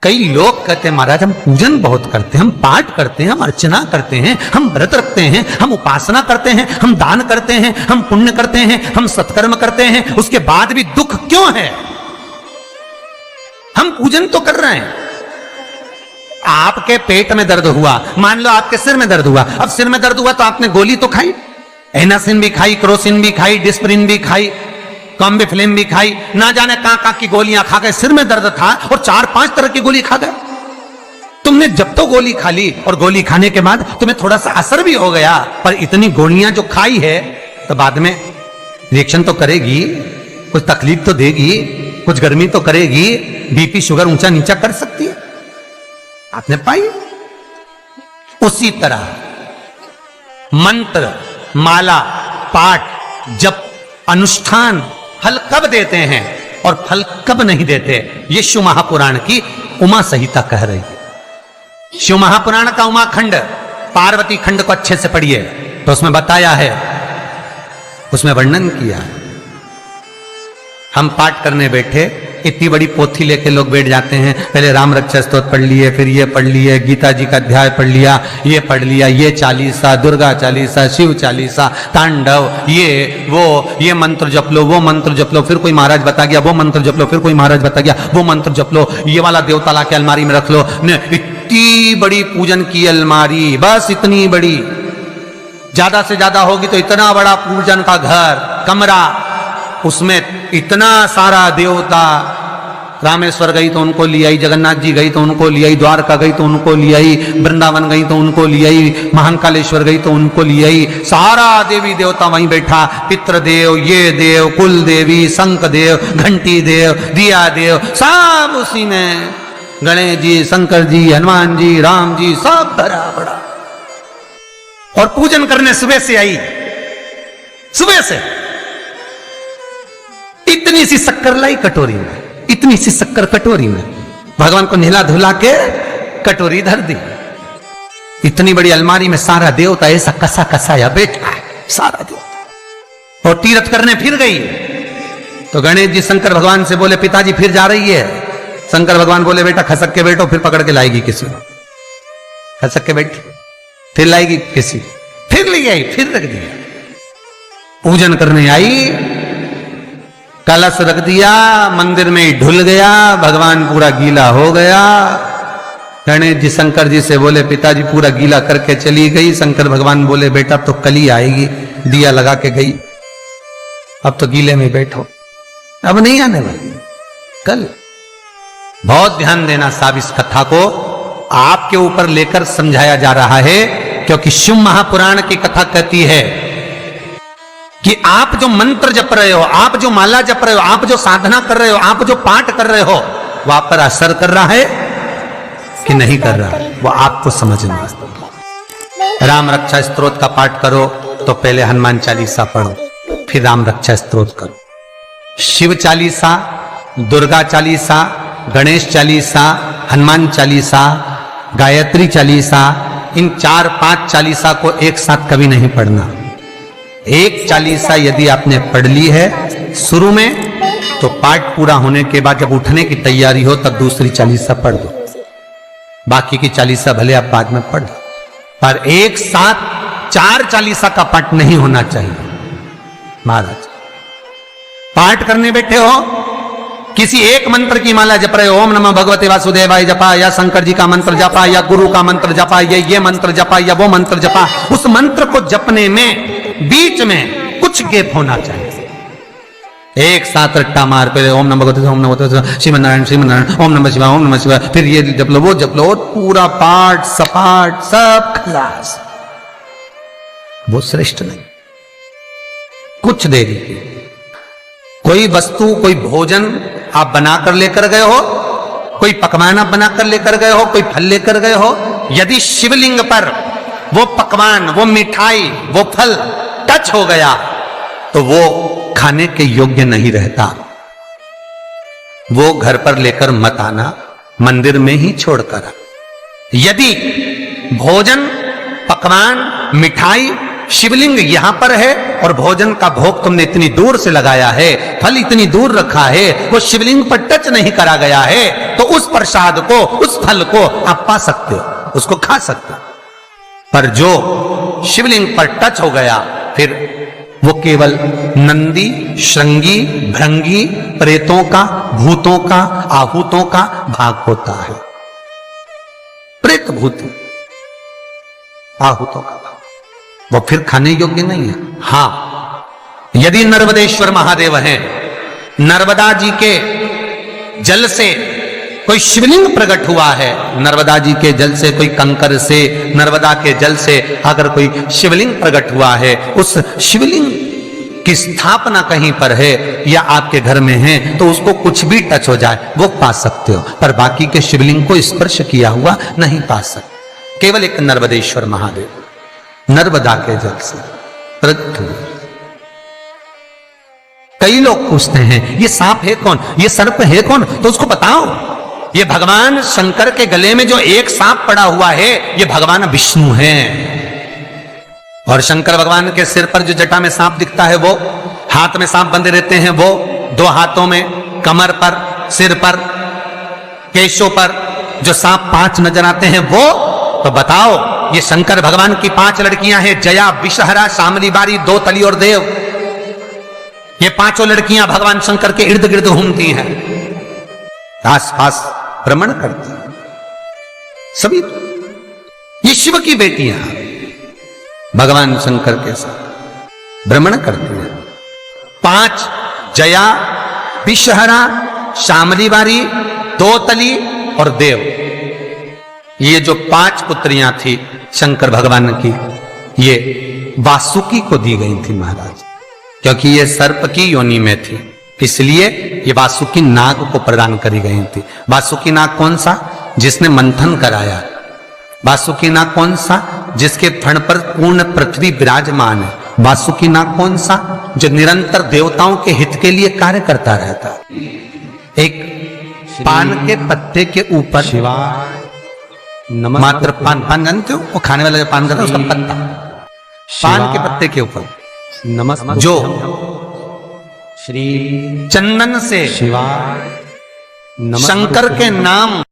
कई लोग कहते हैं महाराज हम पूजन बहुत करते हैं, हम पाठ करते हैं, हम अर्चना करते हैं, हम व्रत रखते हैं, हम उपासना करते हैं, हम दान करते हैं, हम पुण्य करते हैं, हम सत्कर्म करते हैं, उसके बाद भी दुख क्यों है? हम पूजन तो कर रहे हैं। आपके पेट में दर्द हुआ, मान लो आपके सिर में दर्द हुआ, अब सिर में दर्द हुआ तो आपने गोली तो खाई, एनासिन भी खाई, क्रोसिन भी खाई, डिस्प्रिन भी खाई, कॉम्बिफ्लेम भी खाई, ना जाने कहां की गोलियां खा गए। सिर में दर्द था और 4-5 तरह की गोली खा गए। तुमने जब तो गोली खा ली और गोली खाने के बाद तुम्हें थोड़ा सा असर भी हो गया, पर इतनी गोलियां जो खाई है तो बाद में रिएक्शन तो करेगी, कुछ तकलीफ तो देगी, कुछ गर्मी तो करेगी, बीपी शुगर ऊंचा नीचा कर सकती है। आपने पाई। उसी तरह मंत्र, माला, पाठ, जप, अनुष्ठान फल कब देते हैं और फल कब नहीं देते, ये शिव महापुराण की उमा संहिता कह रही है। शिव महापुराण का उमा खंड, पार्वती खंड को अच्छे से पढ़िए तो उसमें बताया है, उसमें वर्णन किया है। हम पाठ करने बैठे, इतनी बड़ी पोथी लेके लोग बैठ जाते हैं, पहले राम रक्षा स्तोत्र पढ़ लिए, फिर ये पढ़ लिए, गीता जी का अध्याय पढ़ लिया, ये पढ़ लिया, ये चालीसा, दुर्गा चालीसा, शिव चालीसा, तांडव, ये वो, ये मंत्र जप लो, वो मंत्र जप लो, फिर कोई महाराज बता गया वो मंत्र जप लो, फिर कोई महाराज बता गया वो मंत्र जप लो, ये वाला देवता ला के अलमारी में रख लो। इतनी बड़ी पूजन की अलमारी, बस इतनी बड़ी, ज्यादा से ज्यादा होगी तो इतना बड़ा पूजन का घर, कमरा, उसमें इतना सारा देवता। रामेश्वर गई तो उनको ले आई, जगन्नाथ जी गई तो उनको ले आई, द्वारका गई तो उनको ले आई, वृंदावन गई तो उनको ले आई, महाकालेश्वर गई तो उनको ले आई, सारा देवी देवता वहीं बैठा, पितृदेव, ये देव, कुल देवी, शंख देव, घंटी देव, दिया देव, सब उसी में, गणेश जी, शंकर जी, हनुमान जी, राम जी, सब भरा पड़ा। और पूजन करने सुबह से आई, सुबह से इतनी सी शक्कर लाई कटोरी में, इतनी सी शक्कर कटोरी में, भगवान को नहला धुला के कटोरी धर दी। इतनी बड़ी अलमारी में सारा देवता ऐसा कसा कसाया बैठा है, सारा देवता। और तीर्थ करने फिर गई तो गणेश जी शंकर भगवान से बोले पिताजी फिर जा रही है। शंकर भगवान बोले बेटा खसक के बैठो, फिर पकड़ के लाएगी किसी को, खसक के बैठ, फिर लाएगी किसी, फिर ले आई, फिर रख दिया। पूजन करने आई, कलश रख दिया, मंदिर में ढुल गया, भगवान पूरा गीला हो गया। गणेश जी शंकर जी से बोले पिताजी पूरा गीला करके चली गई। शंकर भगवान बोले बेटा अब तो कल ही आएगी, दिया लगा के गई, अब तो गीले में बैठो, अब नहीं आने वाली, कल। बहुत ध्यान देना साहब, इस कथा को आपके ऊपर लेकर समझाया जा रहा है, क्योंकि शिव महापुराण की कथा कहती है कि आप जो मंत्र जप रहे हो, आप जो माला जप रहे हो, आप जो साधना कर रहे हो, आप जो पाठ कर रहे हो, वो आप पर असर कर रहा है कि नहीं कर रहा है, वो आपको समझना। राम रक्षा स्तोत्र का पाठ करो तो पहले हनुमान चालीसा पढ़ो, फिर राम रक्षा स्तोत्र करो। शिव चालीसा, दुर्गा चालीसा, गणेश चालीसा, हनुमान चालीसा, गायत्री चालीसा, इन 4-5 चालीसा को एक साथ कभी नहीं पढ़ना। एक चालीसा यदि आपने पढ़ ली है शुरू में, तो पाठ पूरा होने के बाद जब उठने की तैयारी हो तब दूसरी चालीसा पढ़ दो, बाकी की चालीसा भले आप बाद में पढ़ दो, पर एक साथ 4 चालीसा का पाठ नहीं होना चाहिए। महाराज पाठ करने बैठे हो, किसी एक मंत्र की माला जप रहे हो, ओम नमः भगवते वासुदेवाय जपा, या शंकर जी का मंत्र जपा, या गुरु का मंत्र जपा, या ये मंत्र जपा, या वो मंत्र जपा, उस मंत्र को जपने में बीच में कुछ गैप होना चाहिए। एक साथ रट्टा मार पे ओम नमः भगवते, ओम नमः भगवते, श्रीमन्नारायण श्रीमन्नारायण, ओम नमः शिवाय, ओम नमः शिवाय, फिर ये जप लो, वो जप लो, पूरा पाठ सपाट सब खलास, वो श्रेष्ठ नहीं। कुछ देरी की कोई वस्तु, कोई भोजन आप बनाकर लेकर गए हो, कोई पकवान आप बनाकर लेकर गए हो, कोई फल लेकर गए हो, यदि शिवलिंग पर वो पकवान, वो मिठाई, वो फल टच हो गया तो वो खाने के योग्य नहीं रहता, वो घर पर लेकर मत आना, मंदिर में ही छोड़कर। यदि भोजन, पकवान, मिठाई, शिवलिंग यहां पर है और भोजन का भोग तुमने इतनी दूर से लगाया है, फल इतनी दूर रखा है, वो शिवलिंग पर टच नहीं करा गया है, तो उस प्रसाद को, उस फल को आप पा सकते हो, उसको खा सकते हो। पर जो शिवलिंग पर टच हो गया, फिर वो केवल नंदी, श्रृंगी, भृंगी, प्रेतों का, भूतों का, आहूतों का भाग होता है। प्रेत भूत आहूतों का भाग, वो फिर खाने योग्य नहीं है। हां, यदि नर्मदेश्वर महादेव हैं, नर्मदा जी के जल से कोई शिवलिंग प्रकट हुआ है, नर्मदा जी के जल से, कोई कंकर से, नर्मदा के जल से अगर कोई शिवलिंग प्रकट हुआ है, उस शिवलिंग की स्थापना कहीं पर है या आपके घर में है, तो उसको कुछ भी टच हो जाए वो पा सकते हो, पर बाकी के शिवलिंग को स्पर्श किया हुआ नहीं पा सकते। केवल एक नर्मदेश्वर महादेव नर्मदा के जल से प्रकट हुए। कई लोग पूछते हैं ये सांप है कौन, ये सर्प है कौन, तो उसको बताओ, ये भगवान शंकर के गले में जो एक सांप पड़ा हुआ है, ये भगवान विष्णु हैं। और शंकर भगवान के सिर पर जो जटा में सांप दिखता है, वो हाथ में सांप बंधे रहते हैं, वो 2 हाथों में, कमर पर, सिर पर, केशों पर जो सांप 5 नजर आते हैं, वो तो बताओ, ये शंकर भगवान की 5 लड़कियां हैं, जया, विषहरा, शामली बारी, 2 तली और देव। ये 5 लड़कियां भगवान शंकर के इर्द गिर्द घूमती हैं, आसपास भ्रमण करती हैं। सभी ये शिव की बेटियां भगवान शंकर के साथ भ्रमण करती हैं। 5 जया, विषहरा, शामली बारी, 2 तली और देव, ये जो 5 पुत्रियां थी शंकर भगवान की, ये वासुकी को दी गई थी महाराज, क्योंकि ये सर्प की योनि में थी, इसलिए ये वासुकी नाग को प्रदान करी गई थी। वासुकी नाग कौन सा? जिसने मंथन कराया। वासुकी नाग कौन सा? जिसके फण पर पूर्ण पृथ्वी विराजमान है। वासुकी नाग कौन सा? जो निरंतर देवताओं के हित के लिए कार्य करता रहता है। एक पान के पत्ते के ऊपर मात्र पान जानते हो, वो खाने वाला जो पान करता है उसका पत्ता, पान के पत्ते के ऊपर जो श्री चंदन से शंकर के नाम